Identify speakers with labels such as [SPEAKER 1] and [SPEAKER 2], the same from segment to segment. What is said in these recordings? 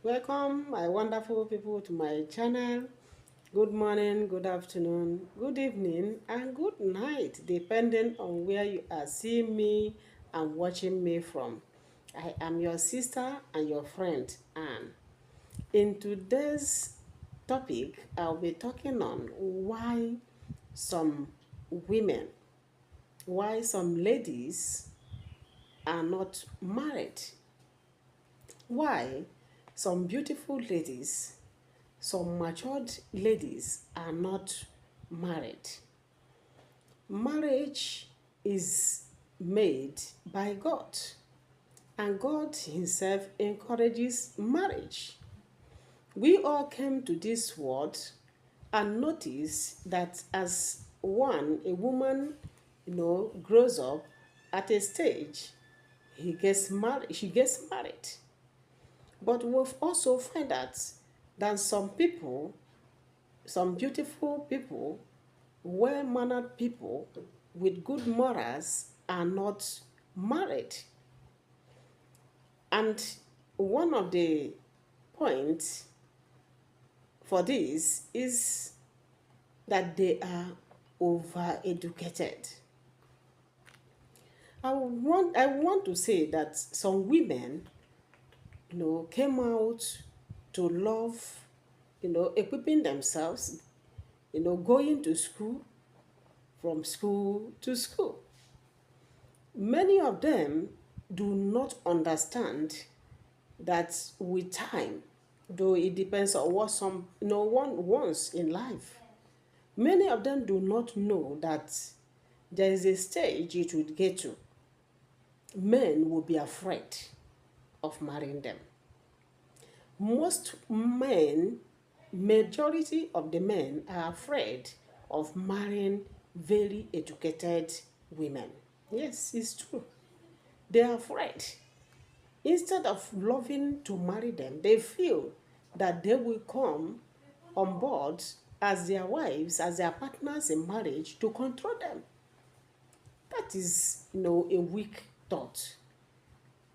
[SPEAKER 1] Welcome, my wonderful people, to my channel. Good morning, good afternoon, good evening, and good night, depending on where you are seeing me and watching me from. I am your sister and your friend, Anne. In today's topic, I'll be talking on some women, why some ladies are not married, why some beautiful ladies, some matured ladies are not married. Marriage is made by God, and God Himself encourages marriage. We all came to this world and notice that as a woman, grows up at a stage, she gets married. But we've also find that some beautiful people, well-mannered people with good morals are not married. And one of the points for this is that they are overeducated. I want to say that some women, came out to love, equipping themselves, going to school, from school to school. Many of them do not understand that with time, though it depends on what one wants in life, many of them do not know that there is a stage it would get to. Men will be afraid of marrying them. Most men, majority of the men are afraid of marrying very educated women. Yes, it's true. They are afraid. Instead of loving to marry them, they feel that they will come on board as their wives, as their partners in marriage to control them. That is, a weak thought.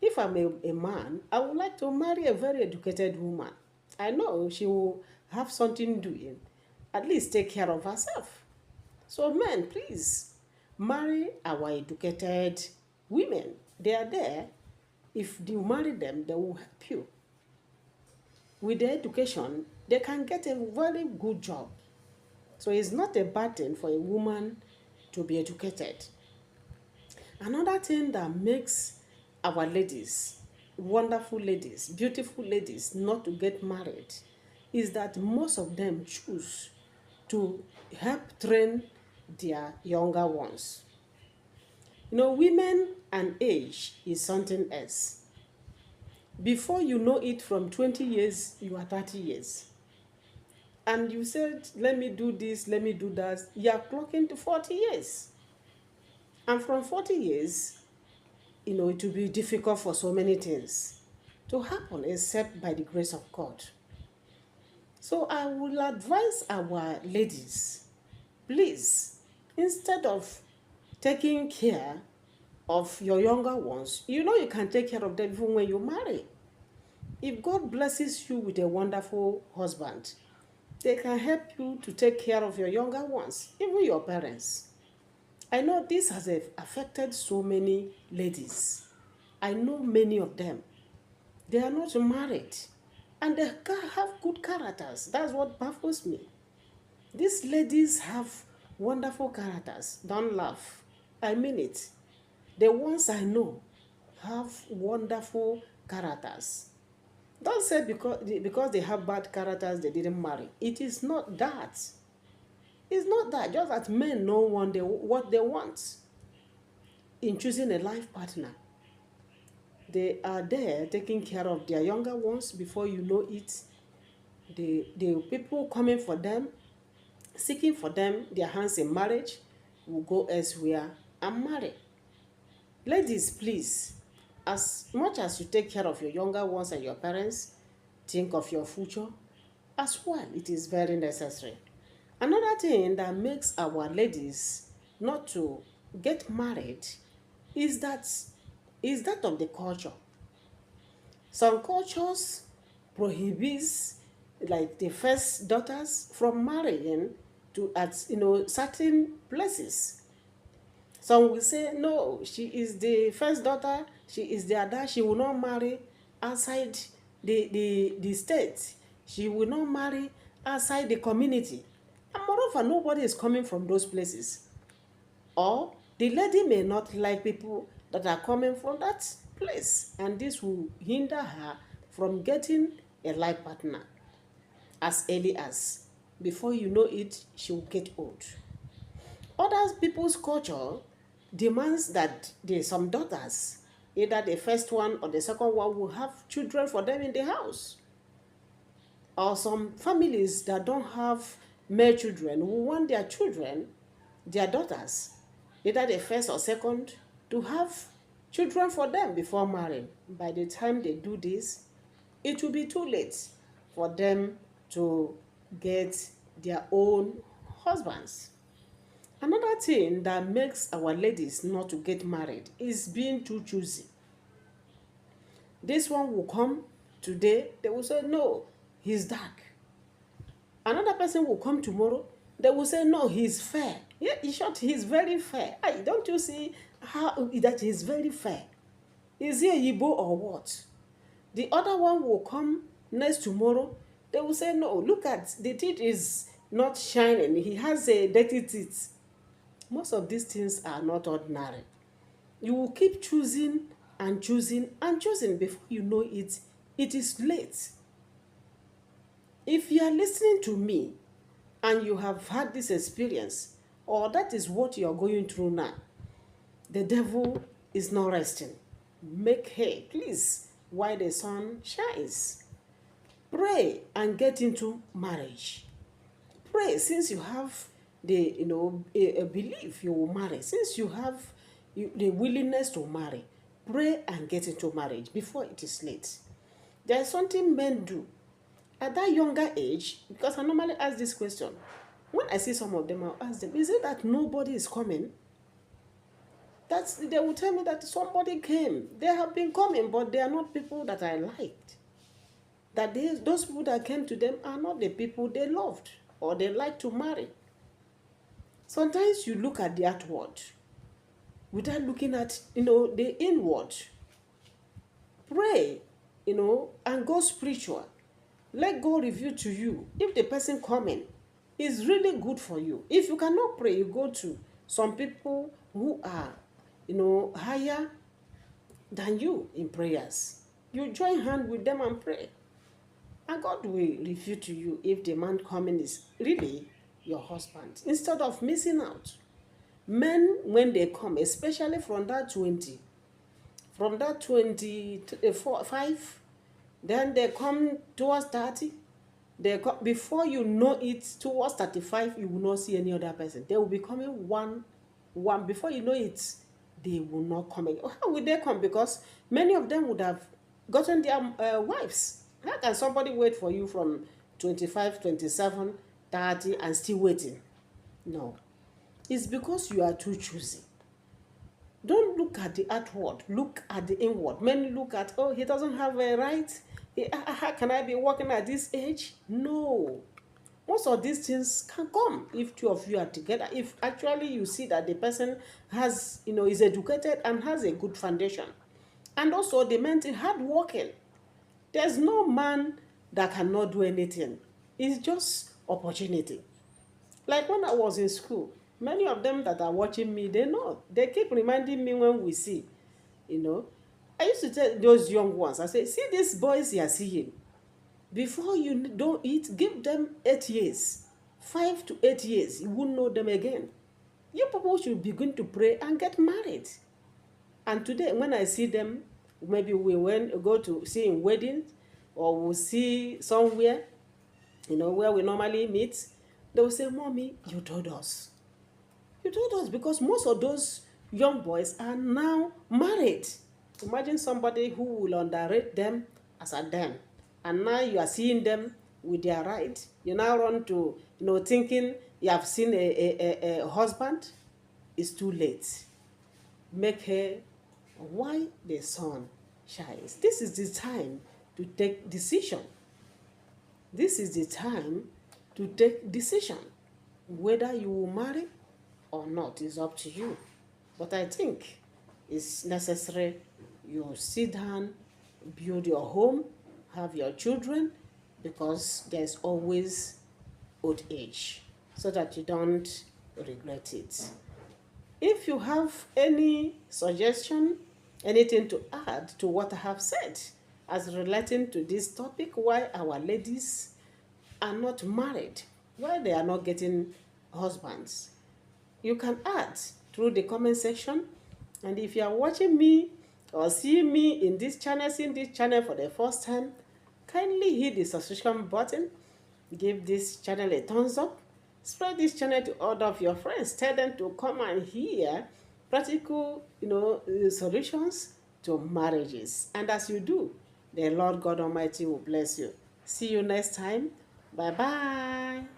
[SPEAKER 1] If I'm a man, I would like to marry a very educated woman. I know she will have something doing, at least take care of herself. So, men, please marry our educated women. They are there. If you marry them, they will help you. With their education, they can get a very good job. So, it's not a bad thing for a woman to be educated. Another thing that makes our ladies, wonderful ladies, beautiful ladies, not to get married is that most of them choose to help train their younger ones. Women and age is something else. Before you know it, from 20 years, you are 30 years. And you said, let me do this, let me do that. You are clocking to 40 years. And from 40 years, it will be difficult for so many things to happen except by the grace of God. So I will advise our ladies, please, instead of taking care of your younger ones, you can take care of them even when you marry. If God blesses you with a wonderful husband, they can help you to take care of your younger ones, even your parents. I know this has affected so many ladies. I know many of them. They are not married and they have good characters. That's what baffles me. These ladies have wonderful characters. Don't laugh. I mean it. The ones I know have wonderful characters. Don't say because they have bad characters they didn't marry. It is not that. It's not that. Just that men know what they want in choosing a life partner. They are there taking care of their younger ones. Before you know it, the people coming for them, seeking for them, their hands in marriage, will go elsewhere and marry. Ladies, please, as much as you take care of your younger ones and your parents, think of your future as well. It is very necessary. Another thing that makes our ladies not to get married is that of the culture. Some cultures prohibits like the first daughters from marrying to at certain places. Some will say no, she is the first daughter, she is the ada, she will not marry outside the state, she will not marry outside the community. And moreover, nobody is coming from those places. Or the lady may not like people that are coming from that place, and this will hinder her from getting a life partner as early as, before you know it, she will get old. Other people's culture demands that some daughters, either the first one or the second one, will have children for them in the house. Or some families that don't have male children will want their children, their daughters, either the first or second, to have children for them before marrying. By the time they do this, it will be too late for them to get their own husbands. Another thing that makes our ladies not to get married is being too choosy. This one will come today, they will say, no, he's dark. Another person will come tomorrow, they will say, no, he's fair. Yeah, in short, he's very fair. Don't you see how that he's very fair? Is he a Yibo or what? The other one will come next tomorrow, they will say, no, look at, the teeth is not shining, he has a dirty teeth. Most of these things are not ordinary. You will keep choosing and choosing and choosing. Before you know it, it is late. If you are listening to me and you have had this experience, or that is what you are going through now, the devil is not resting. Make hay, please, while the sun shines. Pray and get into marriage. Pray since you have the a belief you will marry, since you have the willingness to marry. Pray and get into marriage before it is late. There is something men do at that younger age, because I normally ask this question. When I see some of them, I'll ask them, is it that nobody is coming? They will tell me that somebody came. They have been coming, but they are not people that I liked. That those people that came to them are not the people they loved or they like to marry. Sometimes you look at the outward without looking at the inward. Pray, and go spiritual. Let God reveal to you if the person coming is really good for you. If you cannot pray, you go to some people who are higher than you in prayers. You join hand with them and pray, and God will reveal to you if the man coming is really your husband, instead of missing out. Men, when they come, especially from that 25, then they come towards 30, they come, before you know it, towards 35, you will not see any other person. They will be coming one. Before you know it, they will not come again. How will they come? Because many of them would have gotten their wives. How can somebody wait for you from 25, 27, 30 and still waiting? No. It's because you are too choosy. Don't look at the outward, look at the inward. Many look at, oh, he doesn't have a right. How can I be working at this age? No. Most of these things can come if two of you are together. If actually you see that the person has, is educated and has a good foundation. And also the man is hardworking. There's no man that cannot do anything. It's just opportunity. Like when I was in school, many of them that are watching me, they know. They keep reminding me when we see, I used to tell those young ones, I say, see these boys you are seeing. Before you don't eat, give them 8 years. 5 to 8 years, you won't know them again. You people should begin to pray and get married. And today, when I see them, maybe we go to see in weddings, or we'll see somewhere, where we normally meet, they will say, Mommy, you told us. You told us, because most of those young boys are now married. Imagine somebody who will underrate them as a them. And now you are seeing them with their right. You now run to, thinking you have seen a husband. It's too late. Make hay while the sun shines. This is the time to take decision. This is the time to take decision. Whether you will marry or not is up to you. But I think it's necessary you sit down, build your home, have your children, because there's always old age, so that you don't regret it. If you have any suggestion, anything to add to what I have said as relating to this topic, why our ladies are not married, why they are not getting husbands, you can add through the comment section. And if you are watching me or seeing me in this channel, seeing this channel for the first time, kindly hit the subscription button, give this channel a thumbs up, spread this channel to all of your friends, tell them to come and hear practical, solutions to marriages. And as you do, the Lord God Almighty will bless you. See you next time. Bye bye.